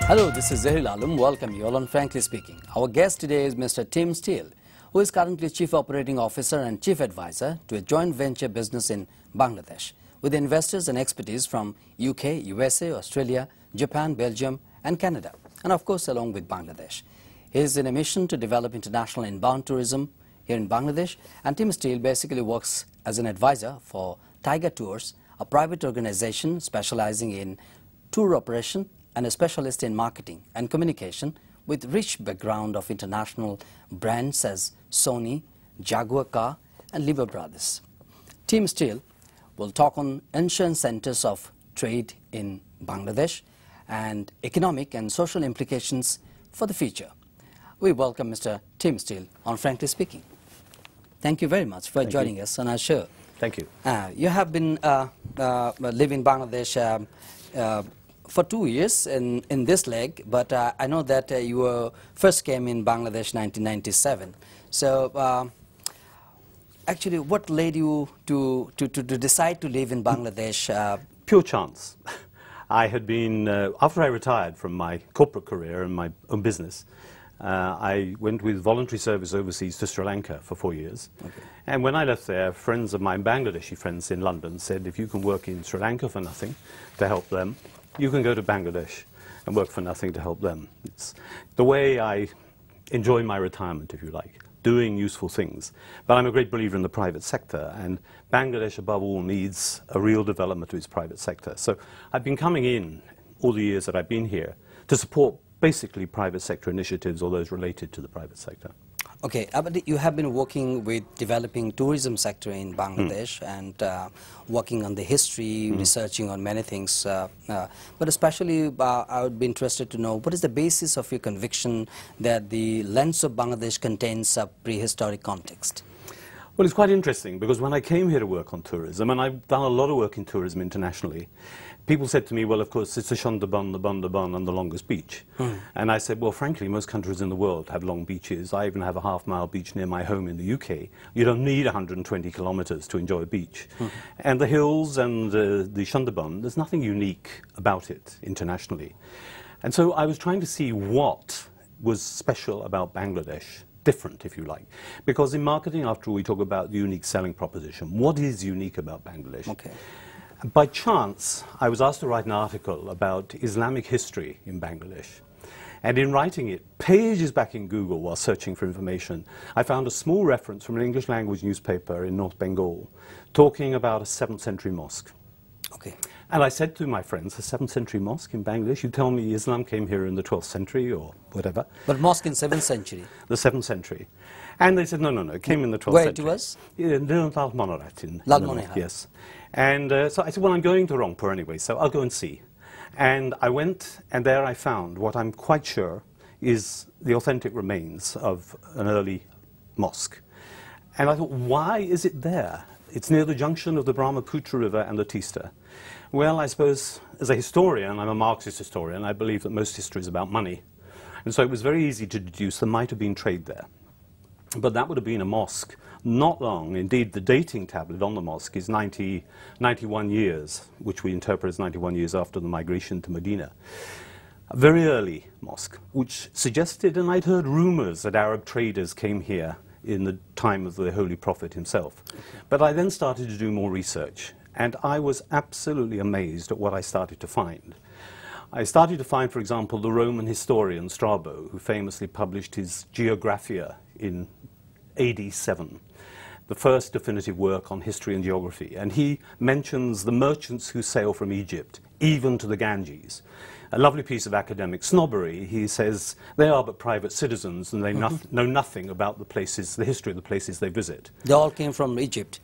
Hello, this is Zahir Alam. Welcome you all on Frankly Speaking. Our guest today is Mr. Tim Steele, who is currently Chief Operating Officer and Chief Advisor to a joint venture business in Bangladesh, with investors and expertise from UK, USA, Australia, Japan, Belgium and Canada, and of course along with Bangladesh. He is in a mission to develop international inbound tourism here in Bangladesh, and Tim Steele basically works as an advisor for Tiger Tours, a private organization specializing in tour operation and a specialist in marketing and communication with rich background of international brands as Sony, Jaguar Car and Lever Brothers. Tim Steele will talk on ancient centers of trade in Bangladesh and economic and social implications for the future. We welcome Mr. Tim Steele on Frankly Speaking. Thank you very much for joining us on our show. Thank you. You have been living in Bangladesh for 2 years in this leg, but I know that you first came in Bangladesh 1997. So actually, what led you to decide to live in Bangladesh? Pure chance. I had been, after I retired from my corporate career and my own business, I went with voluntary service overseas to Sri Lanka for 4 years. Okay. And when I left there, friends of mine, Bangladeshi friends in London, said, if you can work in Sri Lanka for nothing to help them, you can go to Bangladesh and work for nothing to help them. It's the way I enjoy my retirement, if you like, doing useful things. But I'm a great believer in the private sector, and Bangladesh, above all, needs a real development of its private sector. So I've been coming in all the years that I've been here to support basically private sector initiatives or those related to the private sector. Okay, but you have been working with developing tourism sector in Bangladesh and working on the history, researching on many things. But especially, I would be interested to know, what is the basis of your conviction that the lens of Bangladesh contains a prehistoric context? Well, it's quite interesting, because when I came here to work on tourism, and I've done a lot of work in tourism internationally, people said to me, well, of course, it's the Sundarban, the Bundaban, and the longest beach. And I said, well, frankly, most countries in the world have long beaches. I even have a half-mile beach near my home in the UK. You don't need 120 kilometers to enjoy a beach. And the hills and the Sundarban, there's nothing unique about it internationally. And so I was trying to see what was special about Bangladesh, different, if you like. Because in marketing, after all, we talk about the unique selling proposition. What is unique about Bangladesh? Okay. By chance, I was asked to write an article about Islamic history in Bangladesh. And in writing it, pages back in Google while searching for information, I found a small reference from an English language newspaper in North Bengal talking about a 7th century mosque. Okay. And I said to my friends, a 7th century mosque in Bangladesh? You tell me Islam came here in the 12th century or whatever. But mosque in 7th century? The 7th century. And they said, no, no, no, it came in the 12th Where century. Where it was? In Lalmonarat. In Lalmonarat. Yes. And so I said, well, I'm going to Rangpur anyway, so I'll go and see. And I went, and there I found what I'm quite sure is the authentic remains of an early mosque. And I thought, why is it there? It's near the junction of the Brahmaputra River and the Teesta. Well, I suppose, as a historian, I'm a Marxist historian, I believe that most history is about money. And so it was very easy to deduce there might have been trade there. But that would have been a mosque not long. Indeed, the dating tablet on the mosque is 91 years, which we interpret as 91 years after the migration to Medina. A very early mosque, which suggested, and I'd heard rumors that Arab traders came here in the time of the Holy Prophet himself. Okay. But I then started to do more research, and I was absolutely amazed at what I started to find. I started to find, for example, the Roman historian Strabo, who famously published his Geographia in AD 7, the first definitive work on history and geography. And he mentions the merchants who sail from Egypt, even to the Ganges. A lovely piece of academic snobbery. He says they are but private citizens and they know nothing about the places, the history of the places they visit. They all came from Egypt?